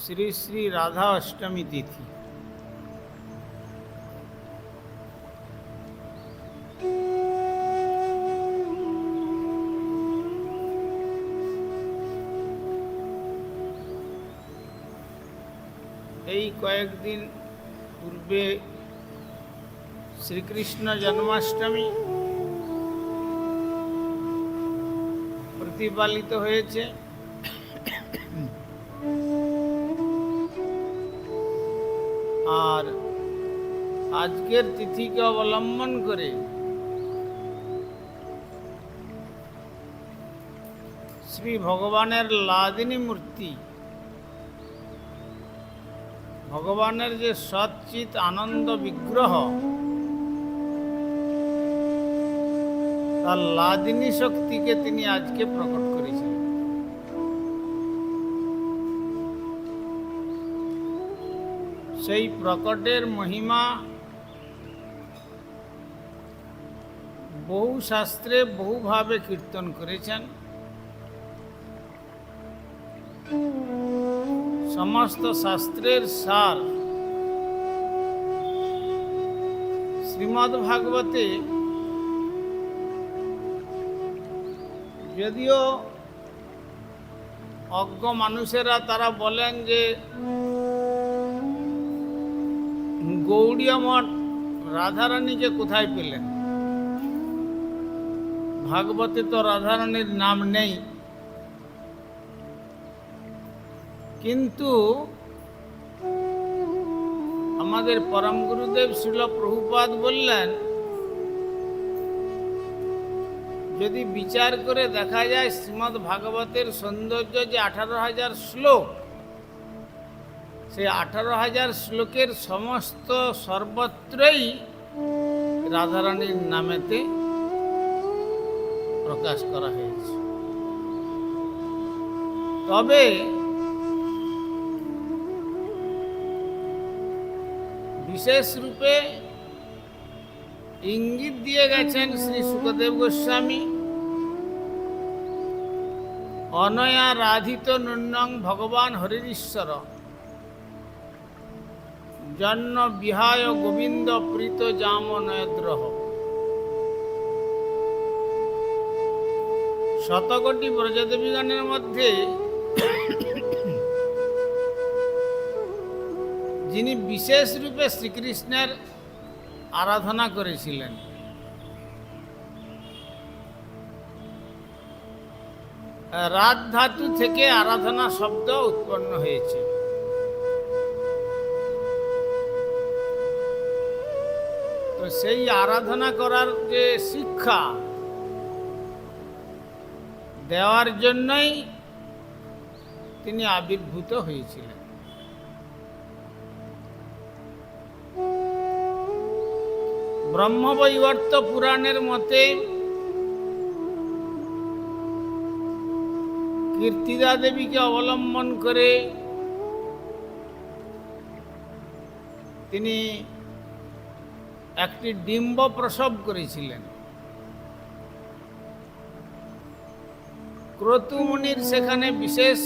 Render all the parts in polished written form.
শ্রী শ্রী রাধা অষ্টমী তিথি। এই কয়েকদিন পূর্বে শ্রীকৃষ্ণ জন্মাষ্টমী প্রতিপালিত হয়েছে। আর আজকের তিথিকে অবলম্বন করে শ্রী ভগবানের লাদিনী মূর্তি, ভগবানের যে সচ্চিত আনন্দ বিগ্রহ, তার লাদিনী শক্তিকে তিনি আজকে প্রকট করেছিলেন। সেই প্রকটের মহিমা বহু শাস্ত্রে বহুভাবে কীর্তন করেছেন। সমস্ত শাস্ত্রের সার শ্রীমদ্ ভাগবতে, যদিও অজ্ঞ মানুষেরা তারা বলেন যে গৌড়ীয় মঠ রাধারানীকে কোথায় পেলেন, ভাগবতে তো রাধারানীর নাম নেই। কিন্তু আমাদের পরম গুরুদেব শ্রীল প্রভুপাদ বললেন, যদি বিচার করে দেখা যায় শ্রীমদ্ ভাগবতের সৌন্দর্য যে 18,000 শ্লোক, সেই 18,000 শ্লোকের সমস্ত সর্বত্রই রাধারানীর নামেতে প্রকাশ করা হয়েছে। তবে বিশেষ রূপে ইঙ্গিত দিয়ে গেছেন শ্রী শুকদেব গোস্বামী, অনয়া রাধিত নূন্যং ভগবান হরিশ্বর জন্য বিহায় গোবিন্দ প্রীত জাম নয়দ্রহ। শতকোটি ব্রজদেবীগণের মধ্যে যিনি বিশেষ রূপে শ্রীকৃষ্ণের আরাধনা করেছিলেন, রাধ ধাতু থেকে আরাধনা শব্দ উৎপন্ন হয়েছে। তো সেই আরাধনা করার যে শিক্ষা দেওয়ার জন্যই তিনি আবির্ভূত হয়েছিলেন। ব্রহ্মবৈবর্ত পুরাণের মতে কীর্তিদা দেবীকে অবলম্বন করে তিনি একটি ডিম্ব প্রসব করেছিলেন। ক্রতু মুনির সেখানে বিশেষ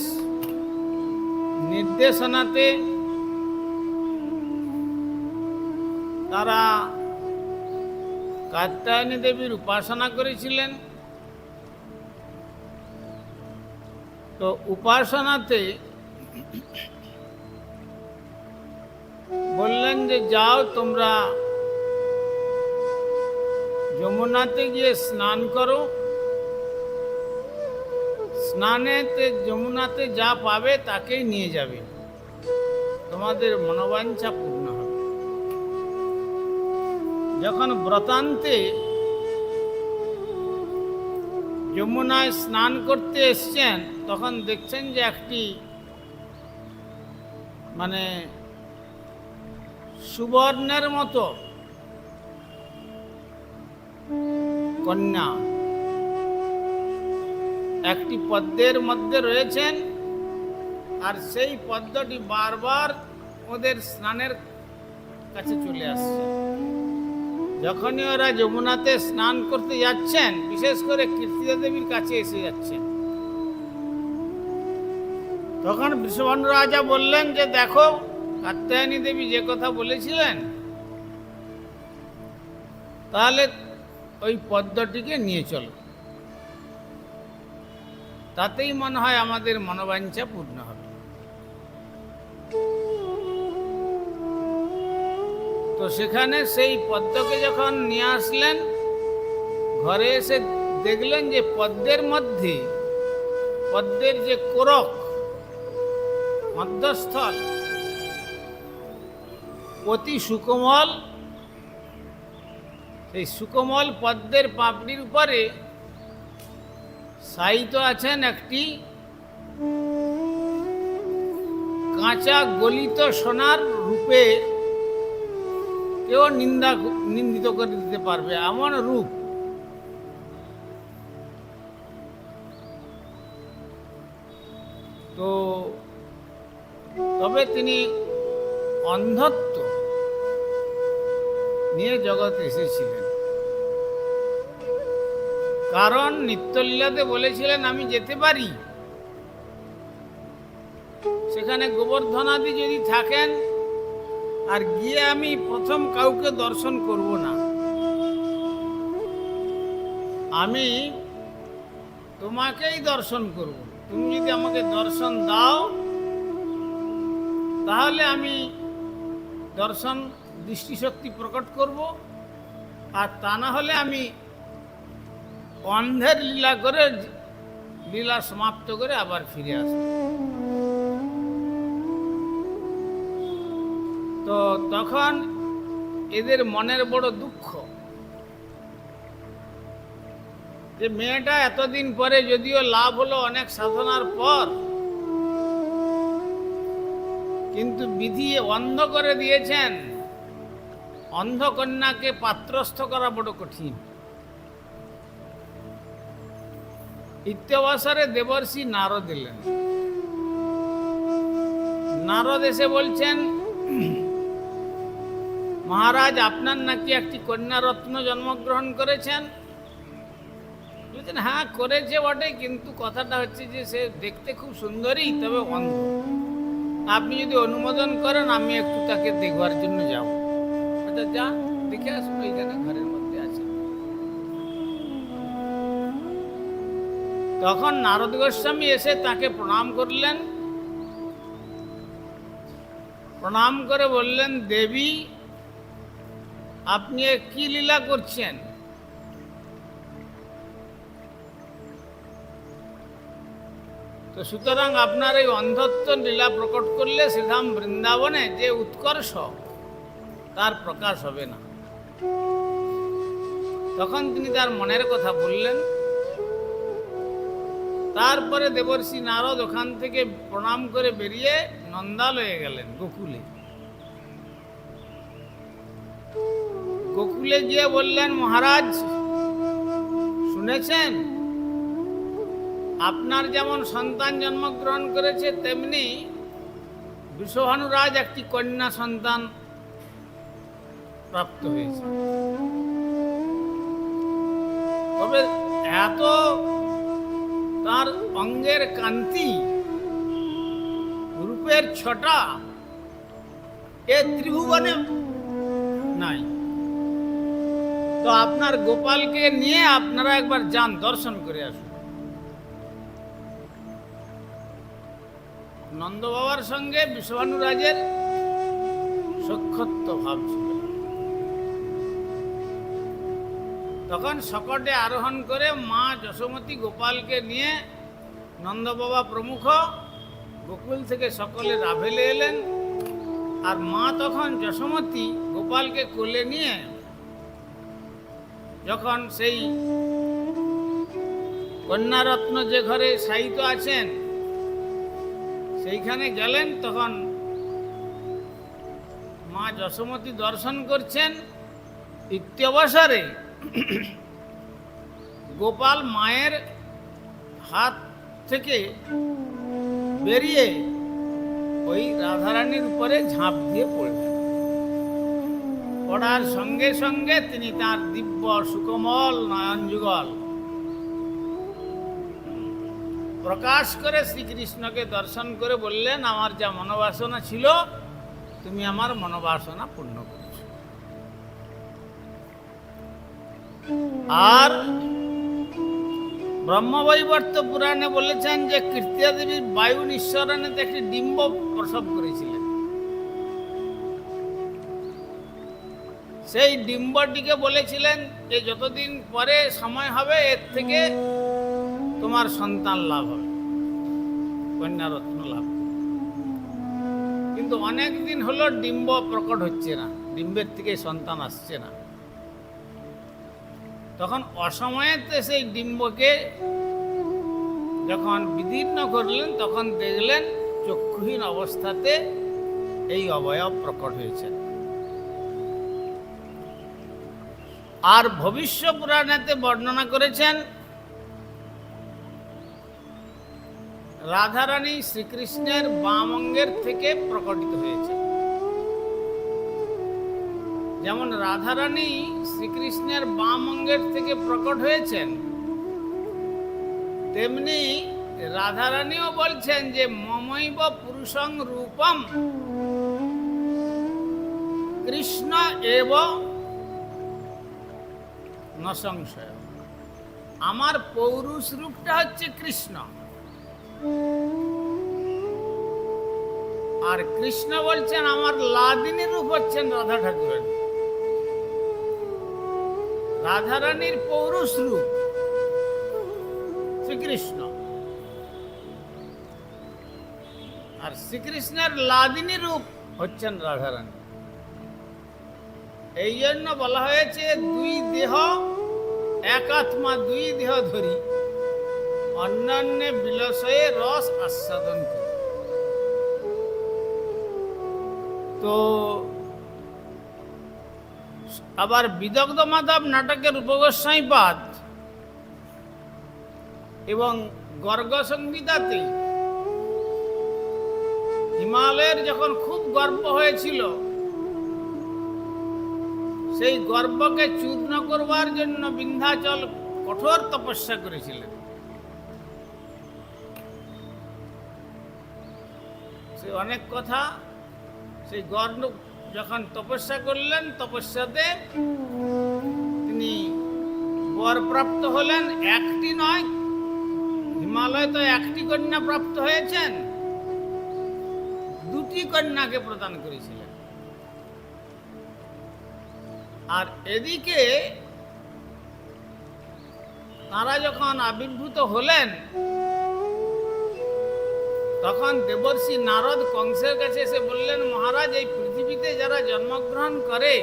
নির্দেশনাতে তারা কাত্যায়নী দেবীর উপাসনা করেছিলেন। তো উপাসনাতে বললেন যে যাও তোমরা যমুনাতে গিয়ে স্নান করো, স্নানেতে যমুনাতে যা পাবে তাকেই নিয়ে যাবে, তোমাদের মনোবাঞ্ছা পূর্ণ হবে। যখন ব্রতান্তে যমুনায় স্নান করতে এসছেন, তখন দেখছেন যে একটি সুবর্ণের মতো কন্যা একটি পদ্মের মধ্যে রয়েছেন, আর সেই পদ্মটি বারবার ওদের স্নানের কাছে চলে আসছে। যখনই ওরা যমুনাতে স্নান করতে যাচ্ছেন, বিশেষ করে কীর্তিদা দেবীর কাছে এসে যাচ্ছেন, তখন বৃষভানু রাজা বললেন যে দেখো, কাত্যায়নী দেবী যে কথা বলেছিলেন, তাহলে ওই পদ্মটিকে নিয়ে চলো, তাতেই মনে হয় আমাদের মনোবাঞ্ছা পূর্ণ হবে। তো সেখানে সেই পদ্মকে যখন নিয়ে আসলেন, ঘরে এসে দেখলেন যে পদ্মের মধ্যে, পদ্মের যে কোরক মধ্যস্থল অতি সুকোমল, সেই সুকোমল পদ্মের পাপড়ির উপরে শায়িত আছেন একটি কাঁচা গলিত সোনার রূপে, কেউ নিন্দিত করে দিতে পারবে এমন রূপ। তো তবে তিনি অন্ধত্ব নিয়ে জগতে এসেছিলেন, কারণ নিত্যলীলাতে বলেছিলেন আমি যেতে পারি, সেখানে গোবর্ধনাদি যদি থাকেন, আর গিয়ে আমি প্রথম কাউকে দর্শন করব না, আমি তোমাকেই দর্শন করব। তুমি যদি আমাকে দর্শন দাও তাহলে আমি দর্শন দৃষ্টিশক্তি প্রকট করব, আর তা না হলে আমি অন্ধের লীলা করে, লীলা সমাপ্ত করে আবার ফিরে আসব। তো তখন এদের মনের বড় দুঃখ যে মেয়েটা এতদিন পরে, যদিও লাভ হলো অনেক সাধনার পর, কিন্তু বিধি অন্ধ করে দিয়েছেন। অন্ধ কন্যাকে পাত্রস্থ করা বড় কঠিন। ইত্যবসরে দেবর্ষি নারদ এলেন। নারদ এসে বলছেন, মহারাজ আপনার নাকি একটি কন্যা রত্ন জন্মগ্রহণ করেছেন। বলছেন হ্যাঁ করেছে বটে, কিন্তু কথাটা হচ্ছে যে সে দেখতে খুব সুন্দরী, তবে অন্ধ। আপনি যদি অনুমোদন করেন আমি একটু তাকে দেখবার জন্য যাব। আচ্ছা যা দেখে আসবো, এখানে ঘরের মধ্যে আছে। তখন নারদ গোস্বামী এসে তাকে প্রণাম করলেন। প্রণাম করে বললেন, দেবী আপনি কি লীলা করছেন? তো সুতরাং আপনার এই অন্ধত্ব লীলা প্রকট করলে শ্রীধাম বৃন্দাবনে যে উৎকর্ষ, তার প্রকাশ হবে না। তখন তিনি তার মনের কথা বললেন। তারপরে দেবর্ষি নারদ ওখান থেকে প্রণাম করে বেরিয়ে নন্দালয়ে গেলেন, গোকুলে। গোকুলে গিয়ে বললেন, মহারাজ শুনেছেন আপনার যেমন সন্তান জন্মগ্রহণ করেছে, তেমনি বৃষভানু রাজ একটি কন্যা সন্তান প্রাপ্ত হয়েছে। তবে এত তার অঙ্গের কান্তি, রূপের ছটা এ ত্রিভুবনে নাই। তো আপনার গোপালকে নিয়ে আপনারা একবার যান, দর্শন করে আসুন। নন্দ বাবার সঙ্গে বৃষভানু রাজের সখ্যত্ব ভাব ছিল। তখন শকটে আরোহণ করে মা যশোমতী গোপালকে নিয়ে নন্দ বাবা প্রমুখ গোকুল থেকে সকলে রাভেলে এলেন। আর মা তখন যশোমতী গোপালকে কোলে নিয়ে যখন সেই কন্যারত্ন যে ঘরে শায়িত আছেন সেইখানে গেলেন, তখন মা যশোমতী দর্শন করছেন। ইত্যবসরে গোপাল মায়ের হাত থেকে বেরিয়ে ওই রাধারানীর উপরে ঝাঁপ দিয়ে পড়লেন। পড়ার সঙ্গে সঙ্গে তিনি তার দিব্য সুকোমল নয়ন যুগল প্রকাশ করে শ্রীকৃষ্ণকে দর্শন করে বললেন, আমার যা মনোবাসনা ছিল তুমি আমার মনোবাসনা পূর্ণ করেছ। আর ব্রহ্মবৈবর্ত পুরাণে বলেছেন যে কীর্তিয়া দেবী বায়ু নিঃসরণেতে একটি ডিম্ব প্রসব করেছিলেন। সেই ডিম্বটিকে বলেছিলেন যে যতদিন পরে সময় হবে এর থেকে তোমার সন্তান লাভ হবে, কন্যারত্ন লাভ। কিন্তু অনেক দিন হলো ডিম্ব প্রকট হচ্ছে না, ডিম্বের থেকে সন্তান আসছে না। তখন অসময়েতে সেই ডিম্বকে যখন বিদীর্ণ করলেন তখন দেখলেন চক্ষুহীন অবস্থাতে এই অবয়ব প্রকট হয়েছে। আর ভবিষ্য পুরাণেতে বর্ণনা করেছেন রাধারানী শ্রীকৃষ্ণের বাম অঙ্গের থেকে প্রকটিত হয়েছে। যেমন রাধারানী শ্রীকৃষ্ণের বাম অঙ্গের থেকে প্রকট হয়েছেন, তেমনি রাধারানীও বলছেন যে মমৈব পুরুষং রূপম কৃষ্ণ এব ন সংশয়। আমার পৌরুষ রূপটা হচ্ছে কৃষ্ণ, আর কৃষ্ণ বলছেন আমার লাদিনী রূপ হচ্ছেন রাধা ঠাকুরানী। রাধারানীর পৌরুষ রূপ শ্রীকৃষ্ণ, আর শ্রীকৃষ্ণের লাদিনী রূপ হচ্ছেন রাধারানী। এই জন্য বলা হয়েছে দুই দেহ এক আত্মা, দুই দেহ ধরি অন্যান্য বিলসয়ে রস আস্বাদন করি। তো আবার বিদগ্ধ মাধব নাটকের উপগোস্বাইপাদ এবং গর্গ সংহিতাতে হিমালয়ের যখন খুব গর্ব হয়েছিল, সেই গর্বকে চূর্ণ করবার জন্য বিন্ধ্যাচল কঠোর তপস্যা করেছিলেন। সে অনেক কথা, সেই গর্ব যখন তপস্যা করলেন, তপস্যাতে তিনি বর প্রাপ্ত হলেন। একটি নয়, হিমালয় তো একটি কন্যা প্রাপ্ত হয়েছেন, দুটি কন্যাকে প্রদান করেছিলেন। আর এদিকে তারা যখন আবির্ভূত হলেন তখন দেবর্ষি নারদ কংসের কাছে এসে বললেন, মহারাজ এই পৃথিবীতে যারা জন্মগ্রহণ করে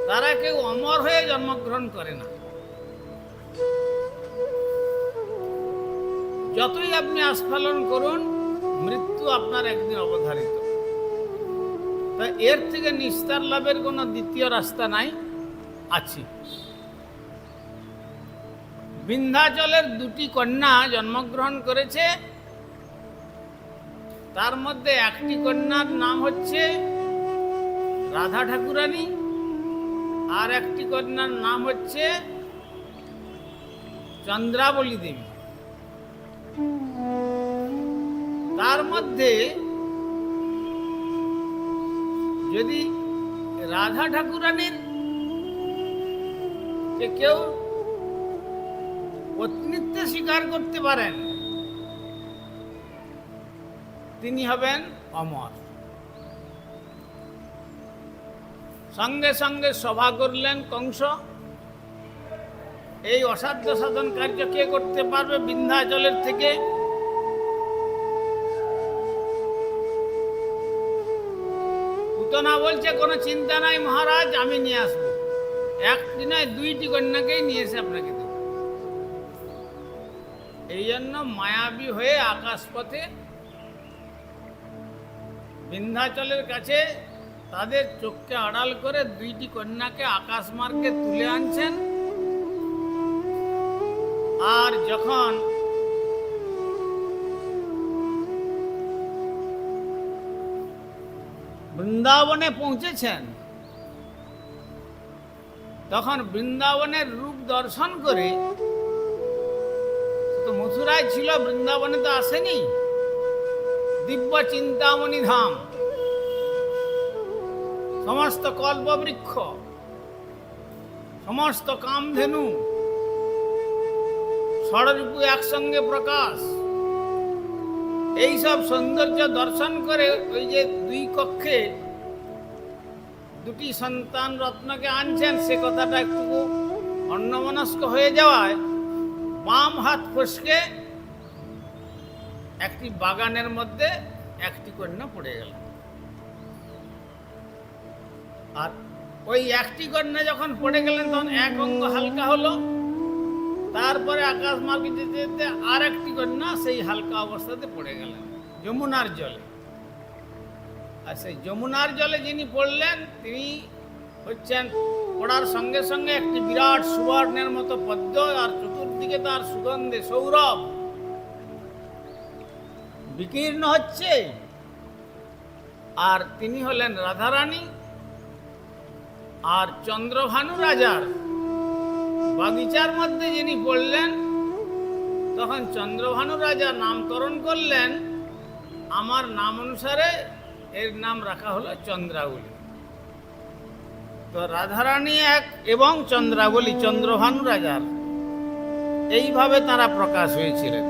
তারা কেউ অমর হয়ে জন্মগ্রহণ করে না। যতই আপনি আস্ফালন করুন, মৃত্যু আপনার একদিন অবধারিত। তা এর থেকে নিস্তার লাভের কোনো দ্বিতীয় রাস্তা নাই। আছে বিন্ধ্যাচলের দুটি কন্যা জন্মগ্রহণ করেছে, তার মধ্যে একটি কন্যার নাম হচ্ছে রাধা ঠাকুরানী, আর একটি কন্যার নাম হচ্ছে চন্দ্রাবলী দেবী। তার মধ্যে যদি রাধা ঠাকুরানীর যে কেউ পত্নীত্ব স্বীকার করতে পারেন, তিনি হবেন অমর। সঙ্গে সঙ্গে সভা করলেন কংস, এই অসাধ্য সাধন কার্য কে করতে পারবে বিন্ধ্যাচলের থেকে? পুতনা বলছে কোনো চিন্তা নাই মহারাজ, আমি নিয়ে আসবো। একটি নয়, দুইটি কন্যাকেই নিয়ে এসে আপনাকে দেব। এই জন্য মায়াবী হয়ে আকাশপথে বিন্ধ্যাচলের কাছে তাদের চোখকে আড়াল করে দুইটি কন্যাকে আকাশ মার্গে তুলে আনছেন। আর যখন বৃন্দাবনে পৌঁছেছেন তখন বৃন্দাবনের রূপ দর্শন করে তো মথুরায় ছিল, বৃন্দাবনে তো আসেনি। দিব্য চিন্তামণি ধাম, সমস্ত কল্পবৃক্ষ, সমস্ত কামধেনু, ষড়রূপু একসঙ্গে প্রকাশ, এইসব সৌন্দর্য দর্শন করে ওই যে দুই কক্ষে দুটি সন্তান রত্নকে আনছেন, সে কথাটা একটু অন্যমনস্ক হয়ে যাওয়ায় বাম হাত ফসকে একটি বাগানের মধ্যে একটি কন্যা পড়ে গেল। আর ওই একটি কন্যা যখন পড়ে গেলেন তখন এক অঙ্গ হালকা হলো, তারপরে আকাশ মার্গে যেতে যেতে আর একটি কন্যা সেই হালকা অবস্থাতে পড়ে গেলেন যমুনার জলে। আর সেই যমুনার জলে যিনি পড়লেন তিনি হচ্ছেন, পড়ার সঙ্গে সঙ্গে একটি বিরাট সুবর্ণের মতো পদ্ম, আর চতুর্দিকে তার সুগন্ধে সৌরভ বিকীর্ণ হচ্ছে। আর তিনি হলেন রাধারানী। আর চন্দ্রভানু রাজার বাগিচার মধ্যে যিনি পড়লেন, তখন চন্দ্রভানু রাজা নামকরণ করলেন, আমার নাম অনুসারে এর নাম রাখা হলো চন্দ্রাবলী। তো রাধারানী এক এবং চন্দ্রাবলী চন্দ্রভানু রাজার, এইভাবে তারা প্রকাশ হয়েছিলেন।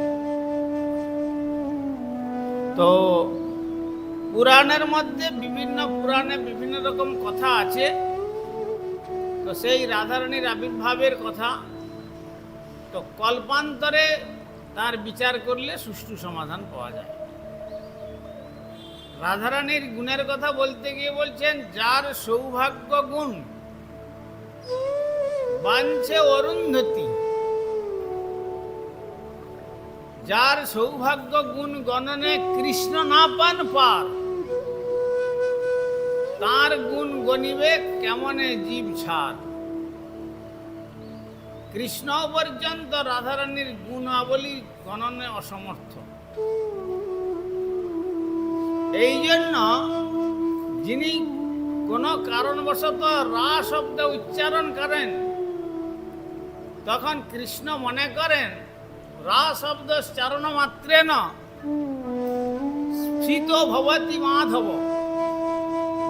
তো পুরাণের মধ্যে বিভিন্ন পুরাণে বিভিন্ন রকম কথা আছে। তো সেই রাধারানীর আবির্ভাবের কথা তো কল্পান্তরে তার বিচার করলে সুষ্ঠু সমাধান পাওয়া যায়। রাধারানীর গুণের কথা বলতে গিয়ে বলছেন, যার সৌভাগ্য গুণ বাঞ্ছে অরুন্ধতী, যার সৌভাগ্য গুণ গণনে কৃষ্ণ না পান পার, তার গুণ গণিবে কেমনে জীব ছাড়। কৃষ্ণ পর্যন্ত রাধারানীর গুণাবলী গণনে অসমর্থ। এই জন্য যিনি কোনো কারণবশত রা শব্দ উচ্চারণ করেন, তখন কৃষ্ণ মনে করেন রা শব্দ চারণ মাত্রেন স্ফীত ভবতি মাধব।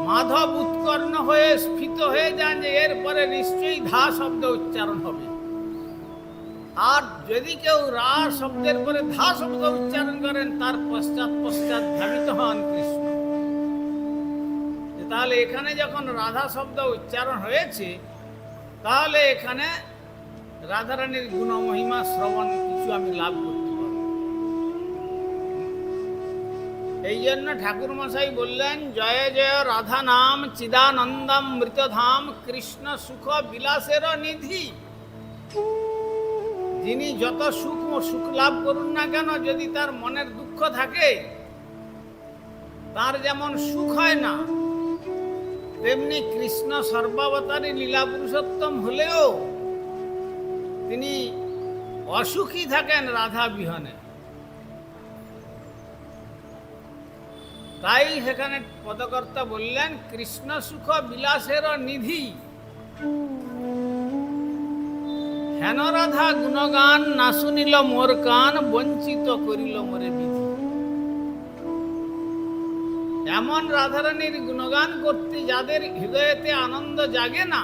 মাধব উৎকর্ণ হয়ে স্ফীত হয়ে যান যে এরপরে নিশ্চয়ই ধা শব্দ উচ্চারণ হবে। আর যদি কেউ রা শব্দের পরে ধা শব্দ উচ্চারণ করেন, তার পশ্চাৎ পশ্চাৎ ধাবিত হন কৃষ্ণ। তাহলে এখানে যখন রাধা শব্দ উচ্চারণ হয়েছে, তাহলে এখানে রাধারানীর গুণমহিমা শ্রবণ কিছু আমি লাভ করতে পারব। এই জন্য ঠাকুর মশাই বললেন, জয় জয় রাধা নাম চিদানন্দম মৃতধাম কৃষ্ণ সুখ বিলাসের নিধি। যিনি যত সুখ লাভ করুন না কেন, যদি তার মনের দুঃখ থাকে, তার যেমন সুখ হয় না, তেমনি কৃষ্ণ সর্বাবতারী লীলা পুরুষোত্তম হলেও তিনি অসুখী থাকেন রাধা বিহনে। তাই সেখানে পদকর্তা বললেন, কৃষ্ণ সুখ বিলাসের নিধি, হেন রাধা গুণগান না শুনিল মোর কান, বঞ্চিত করিল মোরে বিধি। এমন রাধারানীর গুণগান করতে যাদের হৃদয়েতে আনন্দ জাগে না,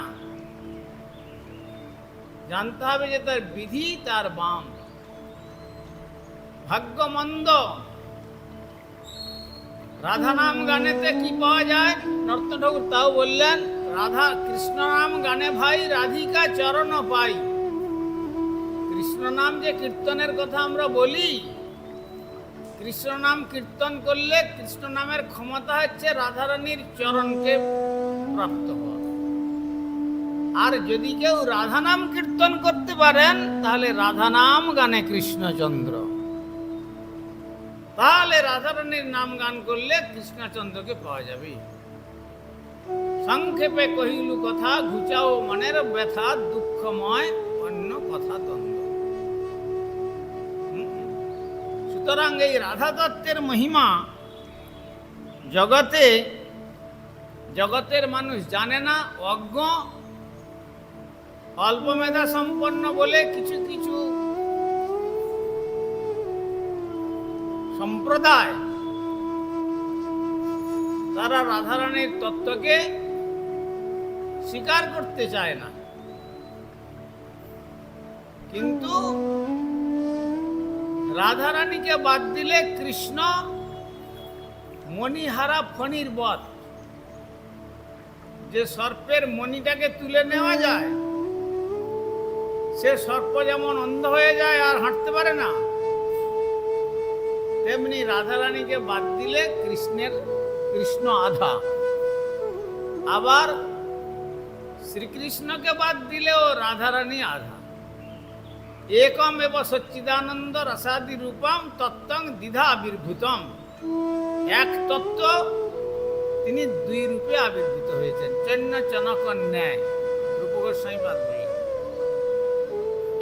জানতে হবে যে তার বিধি তার বাম, ভাগ্যমন্দ। রাধা নাম গানেতে কি পাওয়া যায়? নর্ত ঠাকুর তাও বললেন, রাধা কৃষ্ণ নাম গানে ভাই রাধিকা চরণ পাই। কৃষ্ণ নাম যে কীর্তনের কথা আমরা বলি, কৃষ্ণ নাম কীর্তন করলে কৃষ্ণ নামের ক্ষমতা হচ্ছে রাধারানীর চরণকে প্রাপ্ত হওয়া। আর যদি কেউ রাধা নাম কীর্তন করতে পারেন, তাহলে রাধা নাম গানে কৃষ্ণচন্দ্র। তাহলে রাধারানীর নাম গান করলে কৃষ্ণচন্দ্রকে পাওয়া যাবে। সংক্ষেপে কহিলু কথা, ঘুচাও মনের ব্যথা, দুঃখময় অন্য কথা দ্বন্দ্ব। সুতরাং এই রাধা তত্ত্বের মহিমা জগতের মানুষ জানে না, অজ্ঞ, অল্প মেধা সম্পন্ন বলে কিছু কিছু সম্প্রদায় তারা রাধারানীর তত্ত্বকে স্বীকার করতে চায় না, কিন্তু রাধারানীকে বাদ দিলে কৃষ্ণ মণিহারা ফণির বধ, যে সর্পের মণিটাকে তুলে নেওয়া যায়, সে সর্প যেমন অন্ধ হয়ে যায় আর হাঁটতে পারে না, তেমনি রাধারানীকে বাদ দিলে কৃষ্ণ আধা, আবার শ্রীকৃষ্ণকে বাদ দিলেও রাধারানী আধা। একম এব সচ্চিদানন্দ রসাদি রূপম তত্ত্বং দ্বিধা আবির্ভূতম। এক তত্ত্ব তিনি দুই রূপে আবির্ভূত হয়েছেন, চৈন্য চনক ন্যায়। রূপ গোস্বামী পাদ বলে,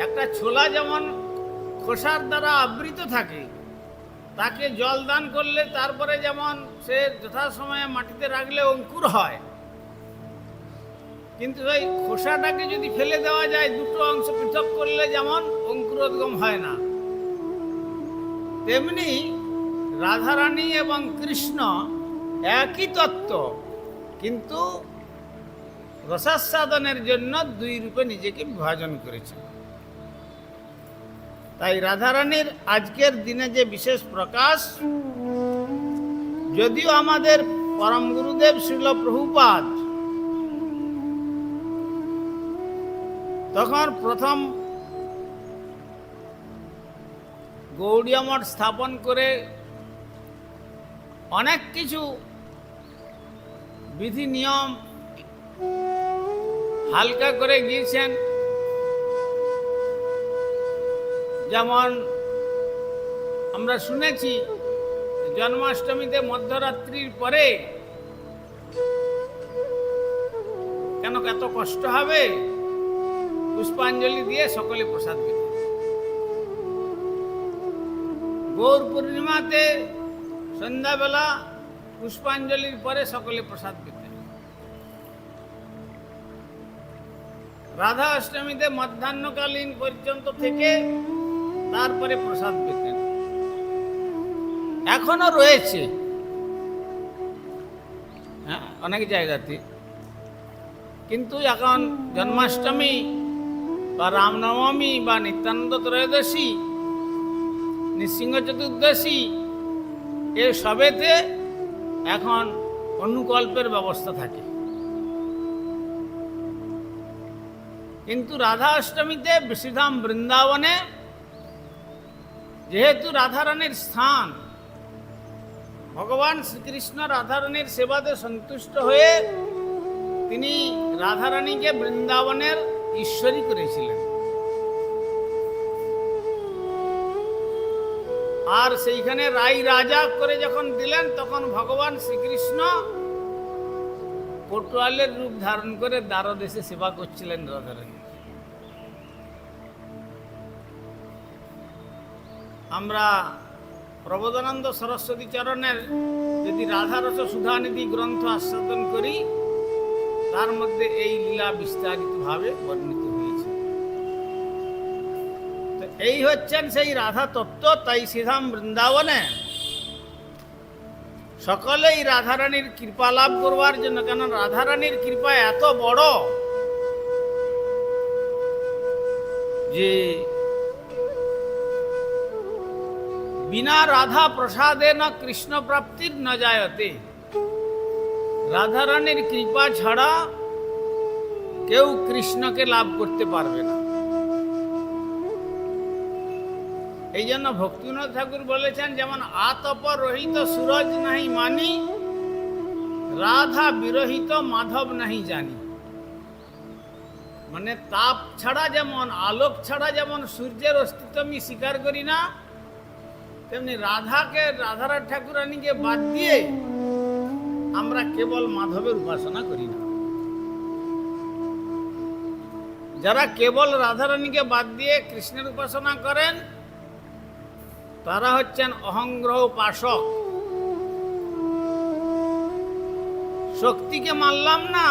একটা ছোলা যেমন খোসার দ্বারা আবৃত থাকে, তাকে জল দান করলে তারপরে যেমন সে যথাসময়ে মাটিতে রাখলে অঙ্কুর হয়, কিন্তু ওই খোসাটাকে যদি ফেলে দেওয়া যায়, দুটো অংশ পৃথক করলে যেমন অঙ্কুরোদ্গম হয় না, তেমনি রাধারানী এবং কৃষ্ণ একই তত্ত্ব, কিন্তু রসাস্বাদনের জন্য দুই রূপে নিজেকে বিভাজন করেছেন। তাই রাধারানীর আজকের দিনে যে বিশেষ প্রকাশ, যদিও আমাদের পরম গুরুদেব শ্রীল প্রভুপাদ তখন প্রথম গৌড়ীয় মঠ স্থাপন করে অনেক কিছু বিধি নিয়ম হালকা করে গিয়েছেন, যেমন আমরা শুনেছি জন্মাষ্টমীতে মধ্যরাত্রির পরে কেন এত কষ্ট হবে, পুষ্পাঞ্জলি দিয়ে সকলে প্রসাদ পেত। গৌর পূর্ণিমাতে সন্ধ্যাবেলা পুষ্পাঞ্জলির পরে সকলে প্রসাদ পেতেন। রাধা অষ্টমীতে মধ্যাহ্নকালীন পর্যন্ত থেকে তারপরে প্রসাদ পেতেন। এখনো রয়েছে অনেক জায়গাতে, কিন্তু এখন জন্মাষ্টমী বা রামনবমী বা নিত্যানন্দ ত্রয়োদশী, নৃসিংহ চতুর্দশী, এ সবেতে এখন অনুকল্পের ব্যবস্থা থাকে, কিন্তু রাধা অষ্টমীতে শ্রীধাম বৃন্দাবনে যেহেতু রাধারানীর স্থান, ভগবান শ্রীকৃষ্ণ রাধারানীর সেবাতে সন্তুষ্ট হয়ে তিনি রাধারানীকে বৃন্দাবনের ঈশ্বরী করেছিলেন। আর সেইখানে রাই রাজা করে যখন দিলেন, তখন ভগবান শ্রীকৃষ্ণ কোটওয়ালের রূপ ধারণ করে দ্বারদেশে সেবা করছিলেন রাধারানী। আমরা প্রবোধানন্দ সরস্বতী চরণের যদি রাধারস সুধানিধি গ্রন্থ আস্বাদন করি, তার মধ্যে এই লীলা বিস্তারিতভাবে বর্ণিত হয়েছে। তো এই হচ্ছেন সেই রাধা তত্ত্ব। তাই শ্রীধাম বৃন্দাবনে সকলেই রাধারানীর কৃপা লাভ করবার জন্য, কেন রাধারানীর কৃপা এত বড় যে বিনা রাধা প্রসাদে না কৃষ্ণ প্রাপ্তির ন জায়তে। রাধারানীর কৃপা ছাড়া কেউ কৃষ্ণকে লাভ করতে পারবে না। এই জন্য ভক্তিনাথ ঠাকুর বলেছেন, যেমন আতপ রহিত সুরজ নাহি মানি, রাধা বিরহিত মাধব নাহি জানি। মানে তাপ ছাড়া যেমন, আলোক ছাড়া যেমন সূর্যের অস্তিত্ব আমি স্বীকার করি না, তেমনি রাধারানী ঠাকুরানীকে বাদ দিয়ে আমরা কেবল মাধবের উপাসনা করি না। যারা কেবল রাধারানীকে বাদ দিয়ে কৃষ্ণের উপাসনা করেন, তারা হচ্ছেন অহংগ্রহ উপাসক। শক্তিকে মানলাম না,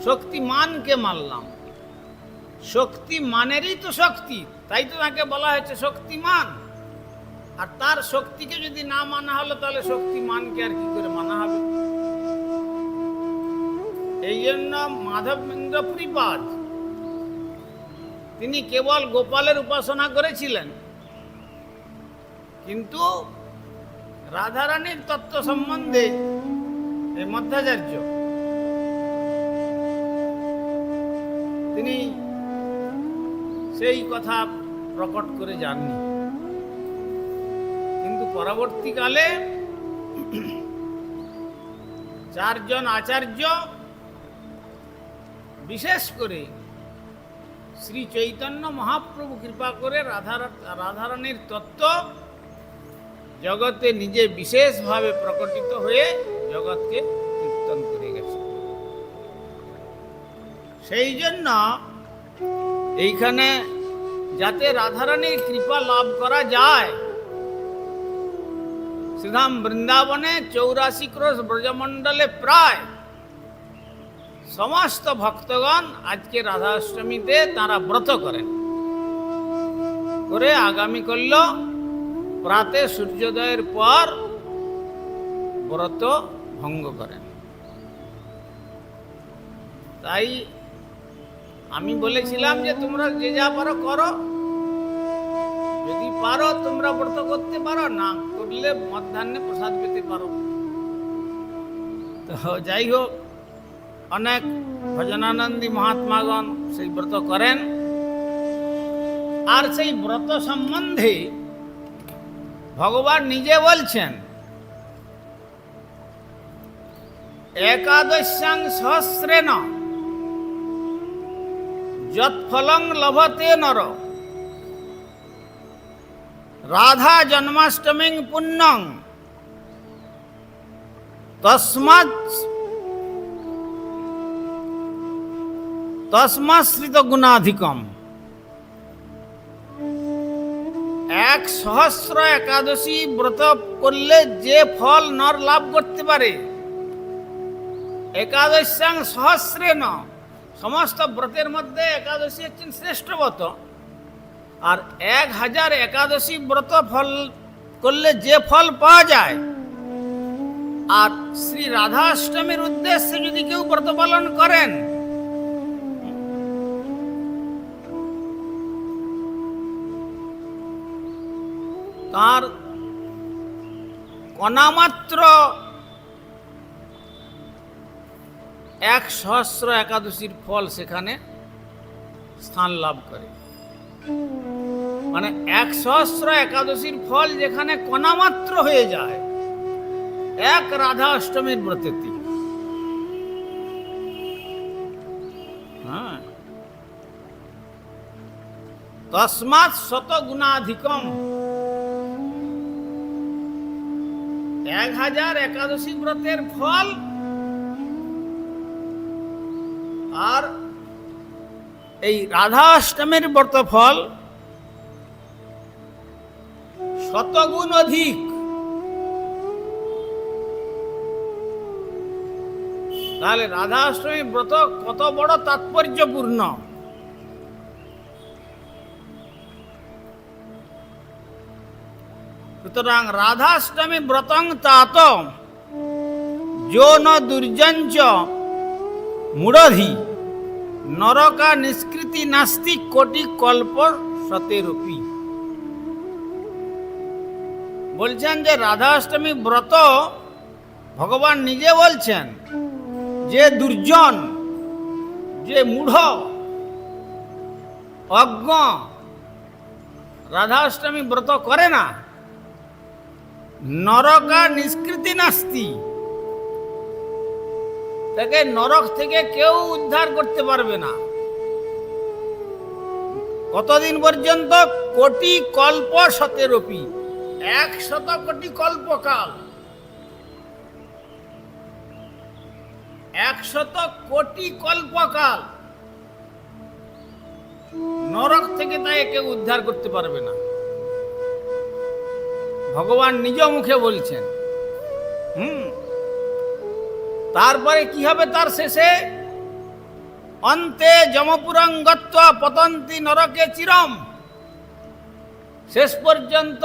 শক্তিমানকে মানলাম। শক্তিমানেরই তো শক্তি, তাই তো তাকে বলা হয়েছে শক্তিমান। আর তার শক্তিকে যদি না মানা হলো তাহলে শক্তি মানকে আর কি করে মানা হবে? এই জন্য মাধবেন্দ্র পুরীপাদ তিনি কেবল গোপালের উপাসনা করেছিলেন, কিন্তু রাধারানীর তত্ত্ব সম্বন্ধে এই মধ্বাচার্য তিনি সেই কথা প্রকট করে যাননি। কিন্তু পরবর্তীকালে চারজন আচার্য, বিশেষ করে শ্রী চৈতন্য মহাপ্রভু কৃপা করে রাধারানীর তত্ত্ব জগতে নিজে বিশেষভাবে প্রকটিত হয়ে জগৎকে কীর্তন করে গেছে। সেই জন্য এইখানে যাতে রাধারানীর কৃপা লাভ করা যায়, শ্রীধাম বৃন্দাবনে 84 ক্রোশ ব্রজমণ্ডলে প্রায় সমস্ত ভক্তগণ আজকে রাধাষ্টমীতে তারা ব্রত করেন, করে আগামী করল প্রাতে সূর্যোদয়ের পর ব্রত ভঙ্গ করেন। তাই আমি বলেছিলাম যে তোমরা যে যা পারো করো, যদি পারো তোমরা ব্রত করতে পারো, না করলে মধ্যাহ্নে প্রসাদ পেতে পারো। তো যাই হোক, অনেক ভজনানন্দী মহাত্মাগণ সেই ব্রত করেন। আর সেই ব্রত সম্বন্ধে ভগবান নিজে বলছেন, একাদশ্যাং সহস্রেণ যৎফলং লভতে নর রাধা জন্মাষ্টমী পুণ্যং তস্মাশ্রিত গুণাধিকম। 100 একাদশী ব্রত করলে যে ফল নর লাভ করতে পারে, একাদশ্যাং সহস্রেণ, সমস্ত ব্রতের মধ্যে একাদশী হচ্ছেন শ্রেষ্ঠ ব্রত, আর 1000 একাদশী ব্রত ফল করলে যে ফল পাওয়া যায়, আর শ্রী রাধাষ্টমীর উদ্দেশ্যে যদি কেউ ব্রত পালন করেন, তার কণামাত্র 100 একাদশীর ফল সেখানে স্থান লাভ করে। মানে 100 একাদশীর ফল যেখানে কণামাত্র হয়ে যায় এক রাধা অষ্টমীর ব্রতেতে। হ্যাঁ, তস্মাৎ শত গুণাধিকম। 1000 একাদশী ব্রতের ফল আর এই রাধা অষ্টমীর ব্রত ফল শতগুণ অধিক। তাহলে রাধা অষ্টমী ব্রত কত বড় তাৎপর্যপূর্ণ। সুতরাং রাধাষ্টমী ব্রতং তাত যো ন দুর্জঞ্চ মূঢ়ধি নরকা নিষ্কৃতি নাস্তি কোটি কল্প সতেরূপী। বলছেন যে রাধাষ্টমী ব্রত ভগবান নিজে বলছেন যে দুর্জন, যে মূঢ় অজ্ঞ রাধাষ্টমী ব্রত করে না, নরকা নিষ্কৃতি নাস্তি, তাকে নরক থেকে কেউ উদ্ধার করতে পারবে না। কতদিন পর্যন্ত? কোটি কল্প সতেরূপী, 100 কোটি কল্পকাল। 100 কোটি কল্পকাল নরক থেকে তাকে কেউ উদ্ধার করতে পারবে না। ভগবান নিজ মুখে বলছেন। তারপরে কি হবে? তার শেষে অন্তে যমপুরং গত্বা পতন্তি নরকে চিরম। শেষ পর্যন্ত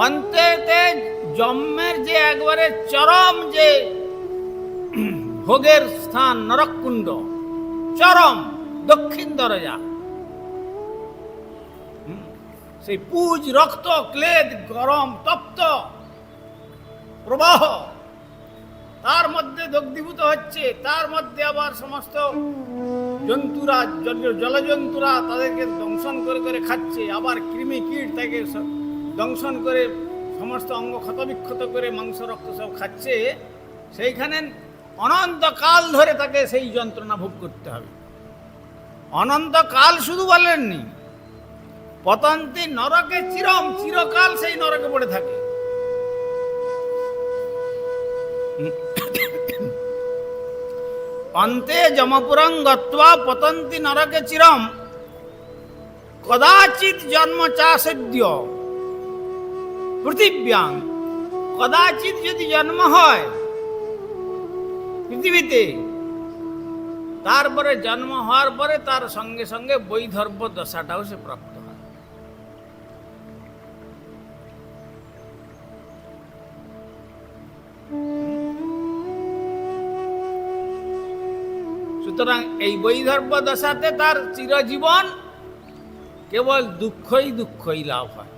অন্তেতে জন্মের যে একবারে চরম যে ভোগের স্থান নরককুণ্ড, চরম দক্ষিণ দরজা, সেই পুজ রক্ত ক্লেদ গরম তপ্ত প্রবাহ, তার মধ্যে দগ্ধীভূত হচ্ছে, তার মধ্যে আবার সমস্ত জন্তুরা, জলজন্তুরা তাদেরকে দংশন করে করে খাচ্ছে, আবার কৃমি কীট তাকে দংশন করে সমস্ত অঙ্গ ক্ষতবিক্ষত করে মাংস রক্ত সব খাচ্ছে। সেইখানে অনন্তকাল ধরে তাকে সেই যন্ত্রণা ভোগ করতে হবে। অনন্তকাল শুধু বলেননি, পতন্তি নরকে চিরম, চিরকাল সেই নরকে পড়ে থাকে। অন্তে যমপুরং গত্বা পতন্তি নরকে চিরম, কদাচিৎ জন্ম চাসদ্য পৃথিব্যাং। কদাচিৎ যদি জন্ম হয় পৃথিবীতে, তারপরে জন্ম হওয়ার পরে তার সঙ্গে সঙ্গে বৈধর্ব দশাটাও সে প্রাপ্ত হয়। সুতরাং এই বৈধর্ব দশাতে তার চিরজীবন কেবল দুঃখই দুঃখই লাভ হয়।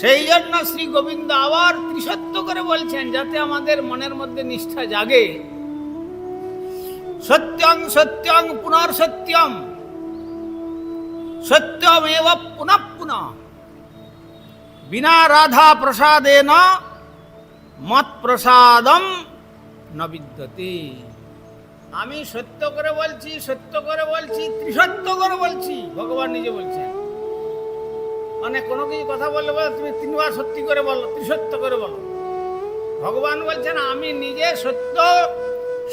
সেই জন্য শ্রী গোবিন্দ আবার ত্রিসত্য করে বলছেন, যাতে আমাদের মনের মধ্যে নিষ্ঠা জাগে। সত্যং সত্যং পুনর্সত্যম, সত্যমেব পুনঃ পুনঃ, বিনা রাধা প্রসাদেন মৎ প্রসাদম ন বিদ্যতে। আমি সত্য করে বলছি, সত্য করে বলছি, ত্রিসত্য করে বলছি, ভগবান নিজে বলছেন। মানে কোনো কিছু কথা বললে বলে তুমি তিনবার সত্যি করে বলো, ত্রিসত্য করে বলো। ভগবান বলছেন আমি নিজে সত্য,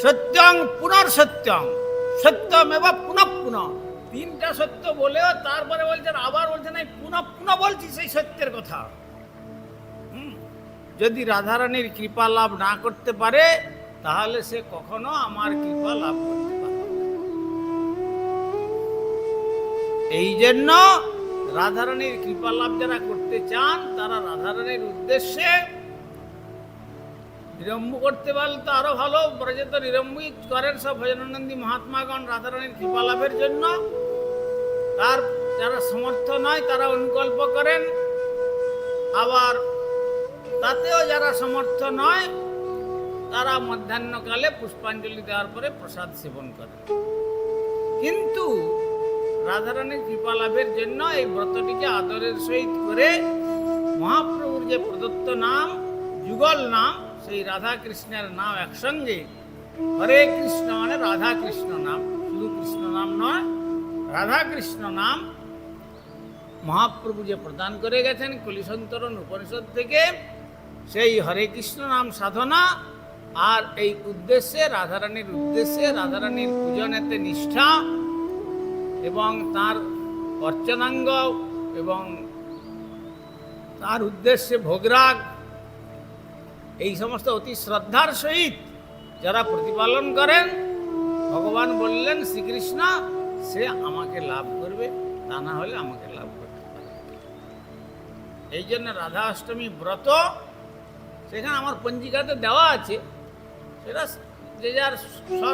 সত্যং পুনর্সত্যং, সত্যমেব পুনঃ পুনঃ। তিনটা সত্য বলেও তারপরে বলছেন, আবার বলছেন এই পুনঃ পুনঃ বলছি সেই সত্যের কথা। যদি রাধারানীর কৃপা লাভ না করতে পারে, তাহলে সে কখনো আমার কৃপা লাভ করতে পারে। এই জন্য রাধারানীর কৃপা লাভ যারা করতে চান, তারা রাধারানীর উদ্দেশ্যে নিরম্ব করতে পারলে তো আরো ভালো। ব্রজে তো নিরম্বই করেন সব ভজনানন্দী মহাত্মাগণ রাধারানীর কৃপা লাভের জন্য। তার যারা সমর্থ নয় তারা অনুকল্প করেন, আবার তাতেও যারা সমর্থ নয় তারা মধ্যাহ্নকালে পুষ্পাঞ্জলি দেওয়ার পরে প্রসাদ সেবন করে। কিন্তু রাধারানীর কৃপা লাভের জন্য এই ব্রতটিকে আদরের সহিত করে মহাপ্রভুর যে প্রদত্ত নাম, যুগল নাম, সেই রাধা কৃষ্ণের নাম একসঙ্গে, হরে কৃষ্ণ মানে রাধা কৃষ্ণ নাম, শুধু কৃষ্ণ নাম নয়, রাধা কৃষ্ণ নাম মহাপ্রভু যে প্রদান করে গেছেন কলিসন্তরণ উপনিষদ থেকে, সেই হরে কৃষ্ণ নাম সাধনা আর এই উদ্দেশ্যে, রাধারানীর উদ্দেশ্যে, রাধারানীর পূজনেতে নিষ্ঠা এবং তার অর্চনাঙ্গ এবং তার উদ্দেশ্যে ভোগরাগ, এই সমস্ত অতি শ্রদ্ধার সহিত যারা প্রতিপালন করেন, ভগবান বললেন শ্রীকৃষ্ণ সে আমাকে লাভ করবে, তা না হলে আমাকে লাভ করতে পারে। এই জন্য রাধা অষ্টমী ব্রত সেখানে আমার পঞ্জিকাতে দেওয়া আছে, সেটা যে যার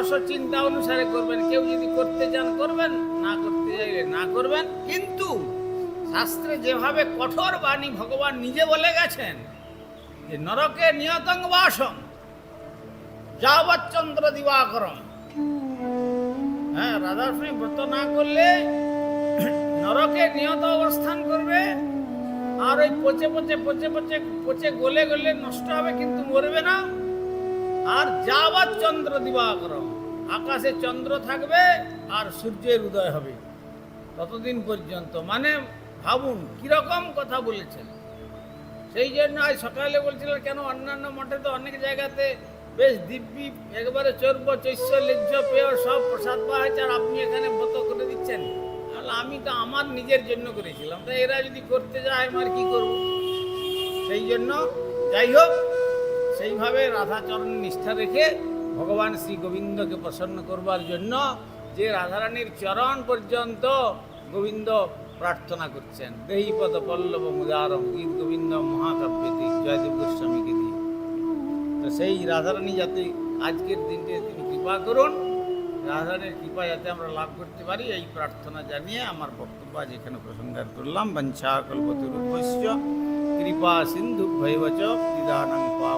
স্ব চিন্তা অনুসারে করবেন। কেউ যদি করতে চান করবেন, না করতে চাইলে না করবেন। কিন্তু শাস্ত্রে যেভাবে কঠোর বাণী ভগবান নিজে বলে গেছেন যে নরকে নিয়তং বাসম যাবৎ চন্দ্র দিবাকরম, হ্যাঁ, রাধাষ্টমী ব্রত না করলে নরকে নিয়ত অবস্থান করবে, আর ওই পচে পচে পচে পচে পচে গলে গলে নষ্ট হবে, কিন্তু মরবে না। আর যাবৎ চন্দ্র দিবাকরম, আকাশে চন্দ্র থাকবে আর সূর্যের উদয় হবে ততদিন পর্যন্ত। মানে ভাবুন কিরকম কথা বলেছেন। সেই জন্য আজ সকালে বলছিলেন কেন অন্যান্য মঠে তো অনেক জায়গাতে বেশ দিব্যি একবারে চর্ব চৈশ্য লেজ্জ পেয় সব প্রসাদ পাওয়া হয়েছে, আর আপনি এখানে ব্রত করে দিচ্ছেন। আমি তো আমার নিজের জন্য করেছিলাম, তাই এরা যদি করতে যায় আমার কি করব। সেই জন্য যাই হোক, সেইভাবে রাধাচরণ নিষ্ঠা রেখে ভগবান শ্রী গোবিন্দকে প্রসন্ন করবার জন্য যে রাধারানীর চরণ পর্যন্ত গোবিন্দ প্রার্থনা করছেন দেহিপদ পল্লব মুদারম গীত গোবিন্দ মহাকাব্যতে জয়দেব গোস্বামীকে দিয়ে। তো সেই রাধারানী যাতে আজকের দিনটি তিনি কৃপা করুন, রাধারানীর কৃপা যাতে আমরা লাভ করতে পারি, এই প্রার্থনা জানিয়ে আমার বক্তব্য আজ এখানে প্রসঙ্গার করলাম। বঞ্ছা কল্পতরুভ্যশ্চ কৃপা সিন্ধু ভৈবচ বিদানং পাব